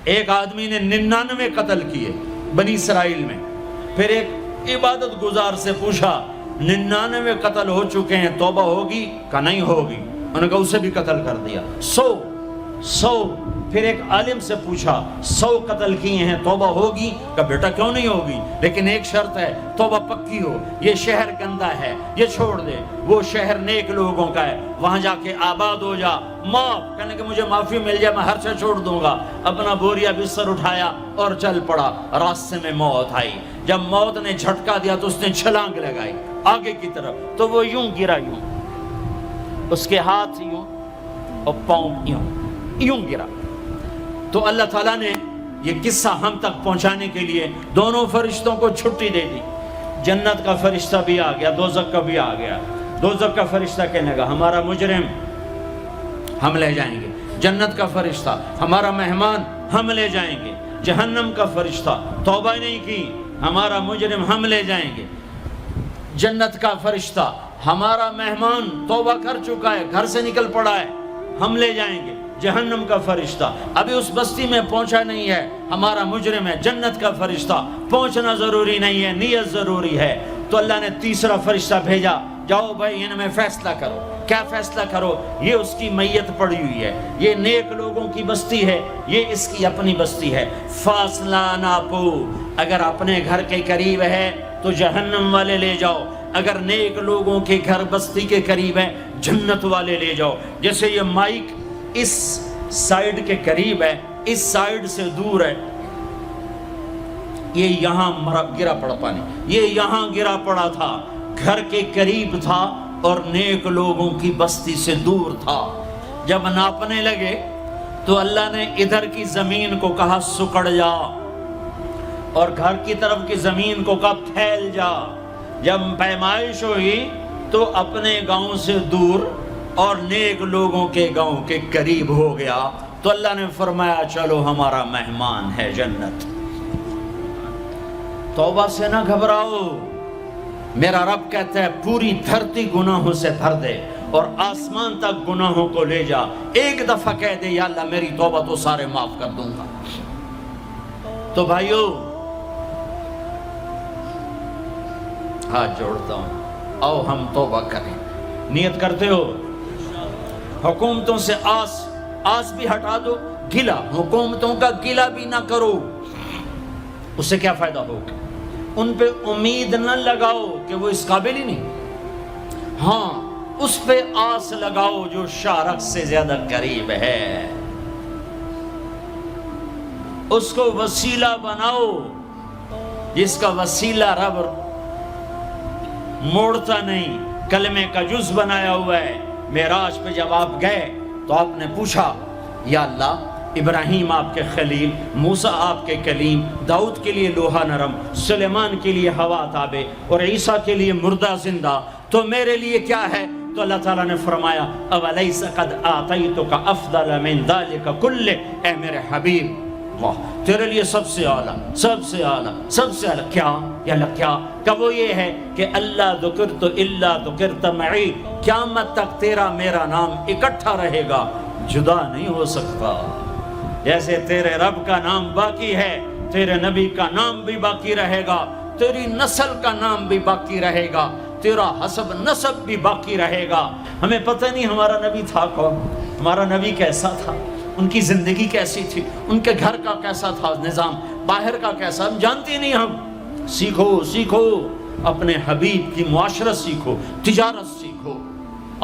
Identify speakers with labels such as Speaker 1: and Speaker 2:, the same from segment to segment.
Speaker 1: ایک آدمی نے 99 قتل کیے بنی اسرائیل میں. پھر ایک عبادت گزار سے پوچھا 99 قتل ہو چکے ہیں، توبہ ہوگی؟ کہ نہیں ہوگی. انہوں نے کہا اسے بھی قتل کر دیا. 100. پھر ایک عالم سے پوچھا 100 قتل کیے ہیں، توبہ ہوگی؟ کہ بیٹا کیوں نہیں ہوگی، لیکن ایک شرط ہے، توبہ پکی ہو. یہ شہر گندا ہے، یہ چھوڑ دے. وہ شہر نیک لوگوں کا ہے، وہاں جا کے آباد ہو جا. معاف کہنے کہ مجھے معافی مل جائے میں ہر سے چھوڑ دوں گا. اپنا بوریا بستر اٹھایا اور چل پڑا. راستے میں موت آئی. جب موت نے جھٹکا دیا تو اس نے چھلانگ لگائی آگے کی طرف، تو وہ یوں گرا، یوں اس کے ہاتھ یوں اور پاؤں یوں گرا. تو اللہ تعالیٰ نے یہ قصہ ہم تک پہنچانے کے لیے دونوں فرشتوں کو چھٹی دے دی. جنت کا فرشتہ بھی آ گیا، دوزخ کا بھی آ گیا. دوزخ کا فرشتہ کہنے لگا ہمارا مجرم ہم لے جائیں گے. جنت کا فرشتہ ہمارا مہمان ہم لے جائیں گے. جہنم کا فرشتہ توبہ نہیں کی ہمارا مجرم ہم لے جائیں گے. جنت کا فرشتہ ہمارا مہمان توبہ کر چکا ہے، گھر سے نکل پڑا ہے، ہم لے جائیں گے. جہنم کا فرشتہ ابھی اس بستی میں پہنچا نہیں ہے، ہمارا مجرم ہے. جنت کا فرشتہ پہنچنا ضروری نہیں ہے، نیت ضروری ہے. تو اللہ نے تیسرا فرشتہ بھیجا، جاؤ بھائی ان میں فیصلہ کرو. کیا فیصلہ کرو؟ یہ اس کی میت پڑی ہوئی ہے، یہ نیک لوگوں کی بستی ہے، یہ اس کی اپنی بستی ہے. فاصلہ ناپو، اگر اپنے گھر کے قریب ہے تو جہنم والے لے جاؤ، اگر نیک لوگوں کے گھر بستی کے قریب ہے جنت والے لے جاؤ. جیسے یہ مائک اس سائیڈ کے قریب ہے، اس سائیڈ سے دور ہے، یہ یہاں گرا پڑا پانی، یہ یہاں گرا پڑا تھا، گھر کے قریب تھا اور نیک لوگوں کی بستی سے دور تھا. جب ناپنے لگے تو اللہ نے ادھر کی زمین کو کہا سکڑ جا، اور گھر کی طرف کی زمین کو کہا پھیل جا. جب پیمائش ہوئی تو اپنے گاؤں سے دور اور نیک لوگوں کے گاؤں کے قریب ہو گیا. تو اللہ نے فرمایا چلو ہمارا مہمان ہے جنت. توبہ سے نہ گھبراؤ، میرا رب کہتا ہے پوری دھرتی گناہوں سے بھر دے اور آسمان تک گناہوں کو لے جا. ایک دفعہ کہہ دے یا اللہ میری توبہ تو سارے معاف کر دوں گا. تو بھائیو ہاتھ جوڑتا ہوں، آؤ ہم توبہ کریں. نیت کرتے ہو؟ حکومتوں سے آس بھی ہٹا دو، گلا حکومتوں کا گلا بھی نہ کرو. اس سے کیا فائدہ ہوگا؟ ان پہ امید نہ لگاؤ کہ وہ اس قابل ہی نہیں. ہاں اس پہ آس لگاؤ جو شارک سے زیادہ قریب ہے، اس کو وسیلہ بناؤ جس کا وسیلہ رب موڑتا نہیں، کلمے کا جز بنایا ہوا ہے. معراج پہ جب آپ گئے تو آپ نے پوچھا یا اللہ ابراہیم آپ کے خلیل، موسیٰ آپ کے کلیم، داؤد کے لیے لوہا نرم، سلیمان کے لیے ہوا تابع اور عیسیٰ کے لیے مردہ زندہ، تو میرے لیے کیا ہے؟ تو اللہ تعالیٰ نے فرمایا اولیس قد آتیتک افضل من ذلک کلہ، اے میرے حبیب واہ تیرے لیے سب سے اعلیٰ، سب سے اعلیٰ، سب سے اعلیٰ کیا؟ یا اللہ کیا؟ کہ وہ یہ ہے کہ اللہ ذکرت الا ذکرت معی، قیامت تک تیرا میرا نام اکٹھا رہے گا، جدا نہیں ہو سکتا. جیسے تیرے رب کا نام باقی ہے، تیرے نبی کا نام بھی باقی رہے گا، تیری نسل کا نام بھی باقی رہے گا، تیرا حسب نسب بھی باقی رہے گا. ہمیں پتہ نہیں ہمارا نبی تھا کون، ہمارا نبی کیسا تھا، ان کی زندگی کیسی تھی، ان کے گھر کا کیسا تھا نظام، باہر کا کیسا، ہم جانتے نہیں. ہم سیکھو اپنے حبیب کی معاشرت سیکھو، تجارت سیکھو.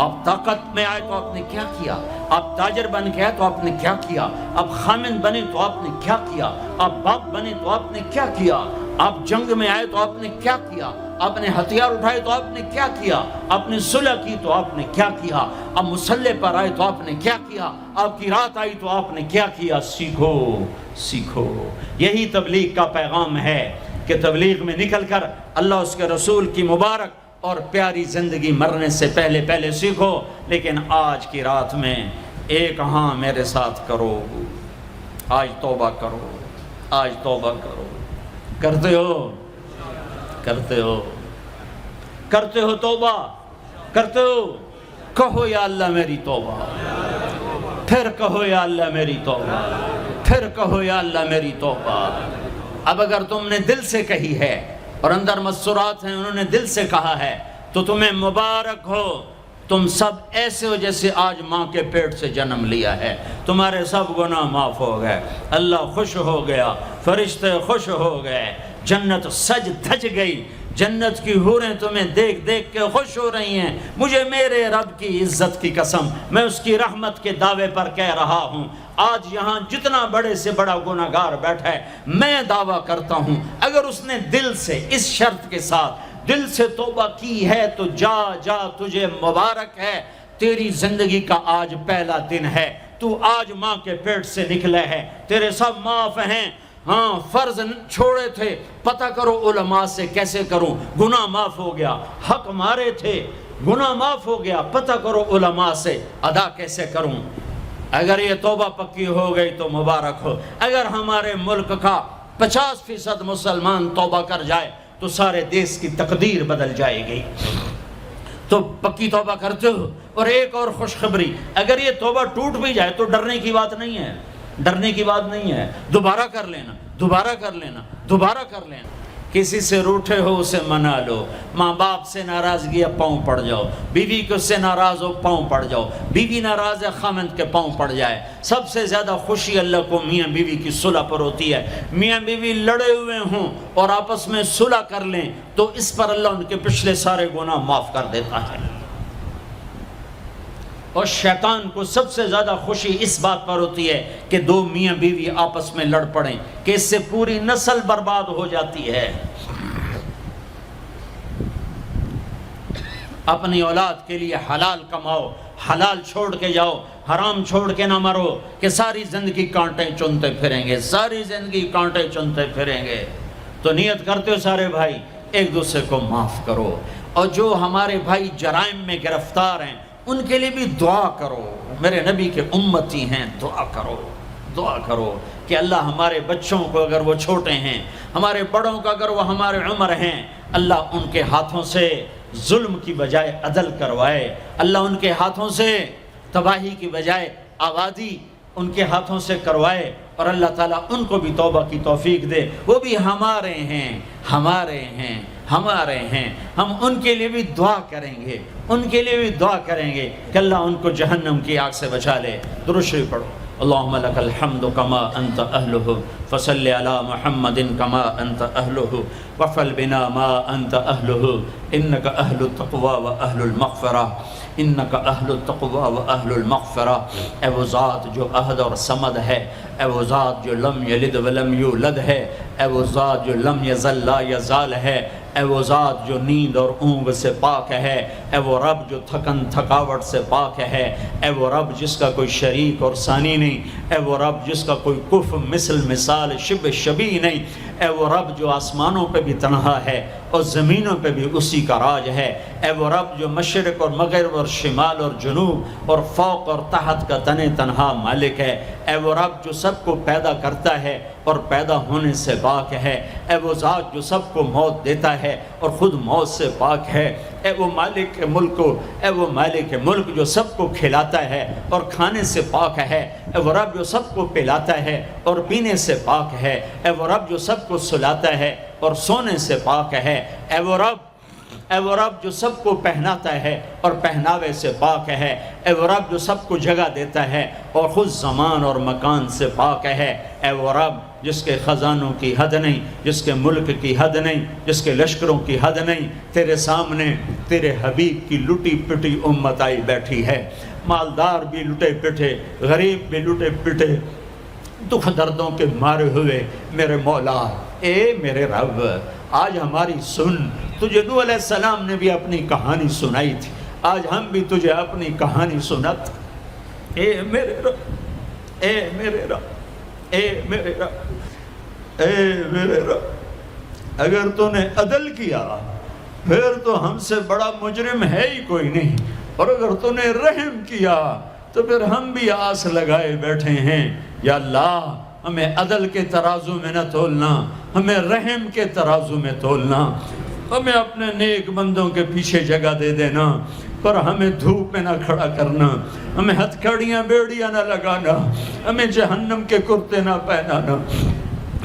Speaker 1: آپ طاقت میں آئے تو آپ نے کیا کیا، آپ تاجر بن کے آئے تو آپ نے کیا کیا، آپ خامن بنے تو آپ نے کیا کیا، آپ باپ بنے تو آپ نے کیا کیا، آپ جنگ میں آئے تو آپ نے کیا کیا، آپ نے ہتھیار اٹھائے تو آپ نے کیا کیا، آپ نے صلح کی تو آپ نے کیا کیا، آپ مسلح پر آئے تو آپ نے کیا کیا، آپ کی رات آئی تو آپ نے کیا کیا. سیکھو. یہی تبلیغ کا پیغام ہے کہ تبلیغ میں نکل کر اللہ اس کے رسول کی مبارک اور پیاری زندگی مرنے سے پہلے سیکھو. لیکن آج کی رات میں ایک ہاں میرے ساتھ کرو، آج توبہ کرو، آج توبہ کرو. کرتے ہو توبہ کرتے ہو؟ کہو یا اللہ میری توبہ، پھر کہو یا اللہ میری توبہ، پھر کہو یا اللہ میری توبہ۔ اب اگر تم نے دل سے کہی ہے اور اندر مسرات ہیں، انہوں نے دل سے کہا ہے، تو تمہیں مبارک ہو، تم سب ایسے ہو جیسے آج ماں کے پیٹ سے جنم لیا ہے، تمہارے سب گناہ معاف ہو گئے، اللہ خوش ہو گیا، فرشتے خوش ہو گئے، جنت سج دھج گئی، جنت کی حوریں تمہیں دیکھ دیکھ کے خوش ہو رہی ہیں۔ مجھے میرے رب کی عزت کی قسم، میں اس کی رحمت کے دعوے پر کہہ رہا ہوں، آج یہاں جتنا بڑے سے بڑا گناہگار بیٹھا ہے، میں دعویٰ کرتا ہوں اگر اس نے دل سے اس شرط کے ساتھ دل سے توبہ کی ہے تو جا جا، تجھے مبارک ہے، تیری زندگی کا آج پہلا دن ہے، تو آج ماں کے پیٹ سے نکلے ہے، تیرے سب معاف ہیں۔ ہاں فرض چھوڑے تھے، پتہ کرو علماء سے کیسے کروں، گناہ معاف ہو گیا، حق مارے تھے، گناہ معاف ہو گیا، پتہ کرو علماء سے ادا کیسے کروں۔ اگر یہ توبہ پکی ہو گئی تو مبارک ہو۔ اگر ہمارے ملک کا 50% مسلمان توبہ کر جائے تو سارے دیش کی تقدیر بدل جائے گی۔ تو پکی توبہ کرتے ہو۔ اور ایک اور خوشخبری، اگر یہ توبہ ٹوٹ بھی جائے تو ڈرنے کی بات نہیں ہے، ڈرنے کی بات نہیں ہے، دوبارہ کر لینا، دوبارہ کر لینا، دوبارہ کر لینا۔ کسی سے روٹھے ہو اسے منا لو، ماں باپ سے ناراضگی ہے پاؤں پڑ جاؤ، بیوی کو سے ناراض ہو پاؤں پڑ جاؤ، بیوی ناراض ہے خامند کے پاؤں پڑ جائے۔ سب سے زیادہ خوشی اللہ کو میاں بیوی کی صلح پر ہوتی ہے۔ میاں بیوی لڑے ہوئے ہوں اور آپس میں صلح کر لیں تو اس پر اللہ ان کے پچھلے سارے گناہ معاف کر دیتا ہے۔ اور شیطان کو سب سے زیادہ خوشی اس بات پر ہوتی ہے کہ دو میاں بیوی آپس میں لڑ پڑیں، کہ اس سے پوری نسل برباد ہو جاتی ہے۔ اپنی اولاد کے لیے حلال کماؤ، حلال چھوڑ کے جاؤ، حرام چھوڑ کے نہ مرو کہ ساری زندگی کانٹے چنتے پھریں گے، ساری زندگی کانٹے چنتے پھریں گے۔ تو نیت کرتے ہو سارے بھائی ایک دوسرے کو معاف کرو، اور جو ہمارے بھائی جرائم میں گرفتار ہیں ان کے لیے بھی دعا کرو، میرے نبی کے امتی ہیں، دعا کرو، دعا کرو کہ اللہ ہمارے بچوں کو اگر وہ چھوٹے ہیں، ہمارے بڑوں کو اگر وہ ہمارے عمر ہیں، اللہ ان کے ہاتھوں سے ظلم کی بجائے عدل کروائے، اللہ ان کے ہاتھوں سے تباہی کی بجائے آبادی ان کے ہاتھوں سے کروائے، اور اللہ تعالیٰ ان کو بھی توبہ کی توفیق دے۔ وہ بھی ہمارے ہیں، ہمارے ہیں، ہمارے ہیں، ہم ان کے لیے بھی دعا کریں گے، ان کے لیے بھی دعا کریں گے کہ اللہ ان کو جہنم کی آگ سے بچا لے۔ درود شریف پڑھو۔ اللہم لک الحمد کما انت اہلہ فصل علی محمد کما انت اہلہ وفعل بنا ما انت اہلہ انک اہل التقوی و اہل المغفرہ، انک اہل التقوی و اہل المغفرہ۔ اے وہ ذات جو احد اور صمد ہے، اے وہ ذات جو لم یلد ولم یولد ہے، اے وہ ذات جو لم یزل لا یزال ہے، اے وہ ذات جو نیند اور اونگ سے پاک ہے، اے وہ رب جو تھکن تھکاوٹ سے پاک ہے، اے وہ رب جس کا کوئی شریک اور ثانی نہیں، اے وہ رب جس کا کوئی کف مثل مثال شبہ شبیہ نہیں، اے وہ رب جو آسمانوں پہ بھی تنہا ہے اور زمینوں پہ بھی اسی کا راج ہے، اے وہ رب جو مشرق اور مغرب اور شمال اور جنوب اور فوق اور تحت کا تنہا مالک ہے، اے وہ رب جو سب کو پیدا کرتا ہے اور پیدا ہونے سے پاک ہے، اے وہ ذات جو سب کو موت دیتا ہے اور خود موت سے پاک ہے، اے وہ مالک ملک، اے وہ مالک ملک جو سب کو کھلاتا ہے اور کھانے سے پاک ہے، اے وہ رب جو سب کو پلاتا ہے اور پینے سے پاک ہے، اے وہ رب جو سب کو سلاتا ہے اور سونے سے پاک ہے، اے وہ رب جو سب کو پہناتا ہے اور پہناوے سے پاک ہے، اے وہ رب جو سب کو جگہ دیتا ہے اور خود زمان اور مکان سے پاک ہے، اے وہ رب جس کے خزانوں کی حد نہیں، جس کے ملک کی حد نہیں، جس کے لشکروں کی حد نہیں، تیرے سامنے تیرے حبیب کی لٹی پٹی امت آئی بیٹھی ہے، مالدار بھی لٹے پٹے، غریب بھی لٹے پٹے، دکھ دردوں کے مارے ہوئے میرے مولا، اے میرے رب آج ہماری سن۔ تجھے نوح علیہ السلام نے بھی اپنی کہانی سنائی تھی، آج ہم بھی تجھے اپنی کہانی سنت۔ اے میرے رب، اے میرے رب، اے میرے رب، اے میرے رب، اگر تو نے عدل کیا پھر تو ہم سے بڑا مجرم ہے ہی کوئی نہیں، اور اگر تو نے رحم کیا تو پھر ہم بھی آس لگائے بیٹھے ہیں۔ یا اللہ ہمیں عدل کے ترازو میں نہ تولنا، ہمیں رحم کے ترازو میں تولنا، ہمیں اپنے نیک بندوں کے پیچھے جگہ دے دینا۔ پر ہمیں دھوپ میں نہ کھڑا کرنا، ہمیں ہتھکڑیاں بیڑیاں نہ لگانا، ہمیں جہنم کے کرتے نہ پہنانا،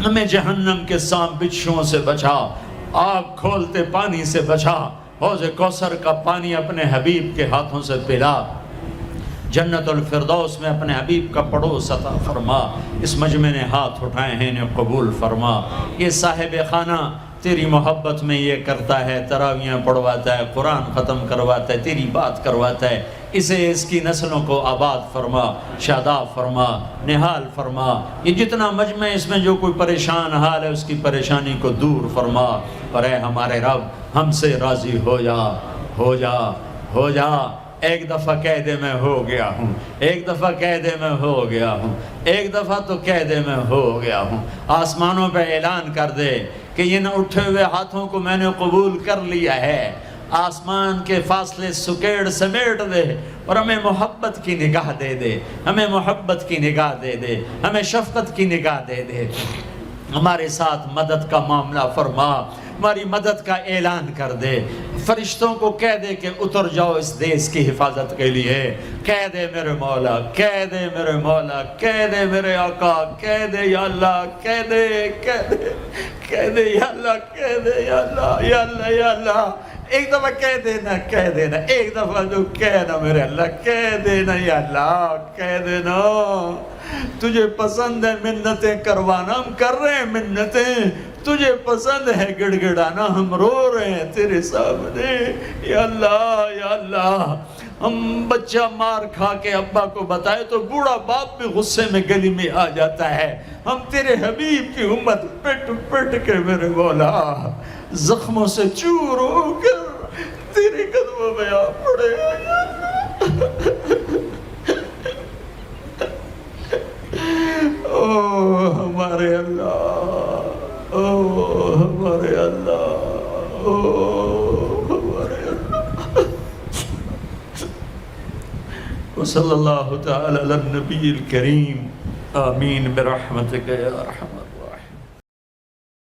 Speaker 1: ہمیں جہنم کے سانپ بچھوؤں سے بچا، آگ کھولتے پانی سے بچا، حوض کوثر کا پانی اپنے حبیب کے ہاتھوں سے پلا، جنت الفردوس میں اپنے حبیب کا پڑوس عطا فرما، اس مجمع نے ہاتھ اٹھائے ہیں انہیں قبول فرما۔ یہ صاحب خانہ تیری محبت میں یہ کرتا ہے، تراویاں پڑھواتا ہے، قرآن ختم کرواتا ہے، تیری بات کرواتا ہے، اسے اس کی نسلوں کو آباد فرما، شاداب فرما، نحال فرما۔ یہ جتنا مجمع اس میں جو کوئی پریشان حال ہے اس کی پریشانی کو دور فرما، اور اے ہمارے رب ہم سے راضی ہو جا، ہو جا، ہو جا۔ ایک دفعہ کہہ دے میں ہو گیا ہوں، ایک دفعہ کہہ دے میں ہو گیا ہوں، ایک دفعہ تو کہہ دے میں ہو گیا ہوں۔ آسمانوں پہ اعلان کر دے کہ ان اٹھے ہوئے ہاتھوں کو میں نے قبول کر لیا ہے، آسمان کے فاصلے سکیڑ سمیٹ دے اور ہمیں محبت کی نگاہ دے دے، ہمیں محبت کی نگاہ دے دے، ہمیں شفقت کی نگاہ دے دے، ہمارے ساتھ مدد کا معاملہ فرما، ہماری مدد کا اعلان کر دے، فرشتوں کو کہہ دے کہ اتر جاؤ اس دیس کی حفاظت کے لیے، کہہ دے میرے مولا، کہہ دے میرے مولا، کہہ دے میرے آقا، کہہ دے یا اللہ، کہہ دے، کہہ دے، کہہ دے یا اللہ، کہہ دے یا اللہ، یا اللہ، یا اللہ۔ ایک دفعہ کہہ دینا، کہہ دینا، ایک دفعہ جو کہنا میرے اللہ، کہہ دینا یا اللہ، کہہ دینا۔ تجھے پسند ہے منتیں کروانا، ہم کر رہے ہیں منتیں، تجھے پسند ہے گڑ گڑانا، ہم رو رہے ہیں تیرے سامنے، یا اللہ، یا اللہ۔ ہم بچہ مار کھا کے ابا کو بتائے تو بوڑھا باپ بھی غصے میں گلی میں آ جاتا ہے، ہم تیرے حبیب کی امت پٹ پٹ کے میرے مولا زخموں سے چور ہو کر تیرے قدموں میں آ پڑے۔ او ہمارے اللہ، او ہمارے اللہ، او ہمارے اللہ۔ وصلی اللہ تعالی علی النبی الکریم، آمین برحمتک یا ارحم۔